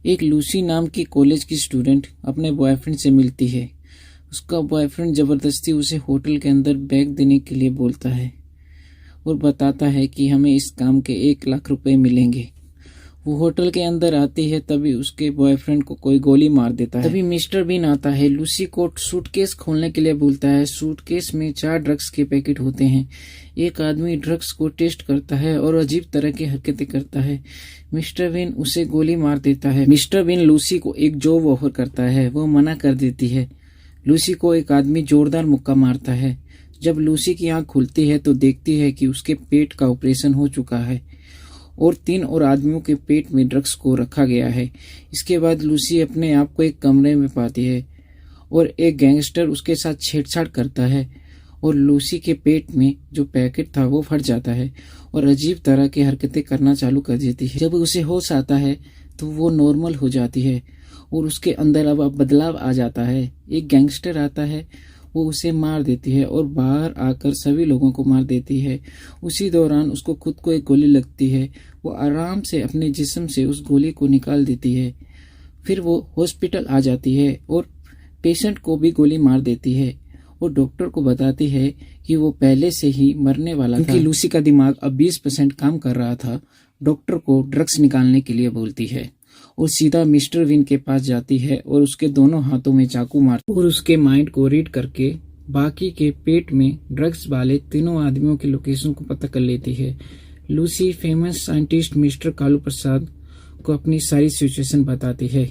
एक लूसी नाम की कॉलेज की स्टूडेंट अपने बॉयफ्रेंड से मिलती है। उसका बॉयफ्रेंड ज़बरदस्ती उसे होटल के अंदर बैग देने के लिए बोलता है और बताता है कि हमें इस काम के 1 लाख रुपए मिलेंगे। वो होटल के अंदर आती है, तभी उसके बॉयफ्रेंड को कोई गोली मार देता है। तभी मिस्टर बीन आता है, लूसी को सूटकेस खोलने के लिए बोलता है। सूटकेस में 4 ड्रग्स के पैकेट होते हैं। एक आदमी ड्रग्स को टेस्ट करता है और अजीब तरह की हरकतें करता है। मिस्टर बीन उसे गोली मार देता है। मिस्टर बीन लूसी को एक जॉब ऑफर करता है, वो मना कर देती है। लूसी को एक आदमी जोरदार मुक्का मारता है। जब लूसी की आंख खुलती है तो देखती है कि उसके पेट का ऑपरेशन हो चुका है और 3 और आदमियों के पेट में ड्रग्स को रखा गया है। इसके बाद लूसी अपने आप को एक कमरे में पाती है और एक गैंगस्टर उसके साथ छेड़छाड़ करता है और लूसी के पेट में जो पैकेट था वो फट जाता है और अजीब तरह की हरकतें करना चालू कर देती है। जब उसे होश आता है तो वो नॉर्मल हो जाती है और उसके अंदर अब बदलाव आ जाता है। एक गैंगस्टर आता है, वो उसे मार देती है और बाहर आकर सभी लोगों को मार देती है। उसी दौरान उसको खुद को एक गोली लगती है। वो आराम से अपने जिस्म से उस गोली को निकाल देती है। फिर वो हॉस्पिटल आ जाती है और पेशेंट को भी गोली मार देती है और डॉक्टर को बताती है कि वो पहले से ही मरने वाला था, क्योंकि लूसी का दिमाग अब 20% काम कर रहा था। डॉक्टर को ड्रग्स निकालने के लिए बोलती है और सीधा मिस्टर विन के पास जाती है और उसके दोनों हाथों में चाकू मारती और उसके माइंड को रीड करके बाकी के पेट में ड्रग्स वाले तीनों आदमियों की लोकेशन को पता कर लेती है। Lucy famous scientist mister Kalu Prasad को अपनी सारी सिचुएशन बताती है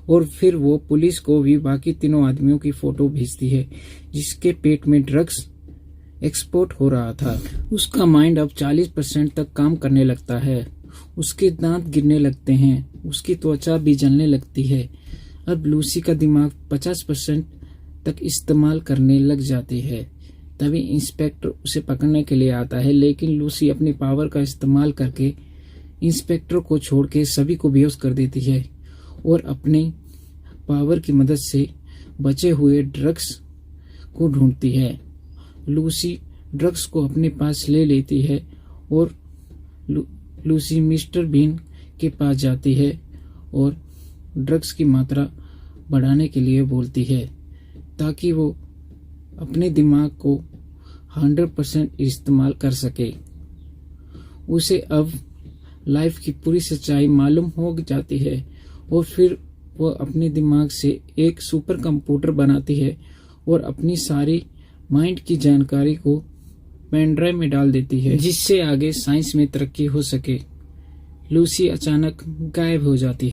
और फिर वो पुलिस को भी बाकी तीनों आदमियों की फोटो भेजती है जिसके पेट में ड्रग्स एक्सपोर्ट हो रहा था। उसका माइंड अब 40% तक काम करने लगता है। उसके दांत गिरने लगते हैं, उसकी त्वचा भी जलने लगती है। अब लूसी का दिमाग 50% तक इस्तेमाल करने लग जाती है। तभी इंस्पेक्टर उसे पकड़ने के लिए आता है, लेकिन लूसी अपनी पावर का इस्तेमाल करके इंस्पेक्टर को छोड़ के सभी को बेहोश कर देती है और अपने पावर की मदद से बचे हुए ड्रग्स को ढूंढती है। लूसी ड्रग्स को अपने पास ले लेती है और लूसी मिस्टर बीन के पास जाती है और ड्रग्स की मात्रा बढ़ाने के लिए बोलती है ताकि वो अपने दिमाग को 100% इस्तेमाल कर सके। उसे अब लाइफ की पूरी सच्चाई मालूम हो जाती है और फिर वो अपने दिमाग से एक सुपर कंप्यूटर बनाती है और अपनी सारी माइंड की जानकारी को पेन ड्राइव में डाल देती है, जिससे आगे साइंस में तरक्की हो सके। लूसी अचानक गायब हो जाती है।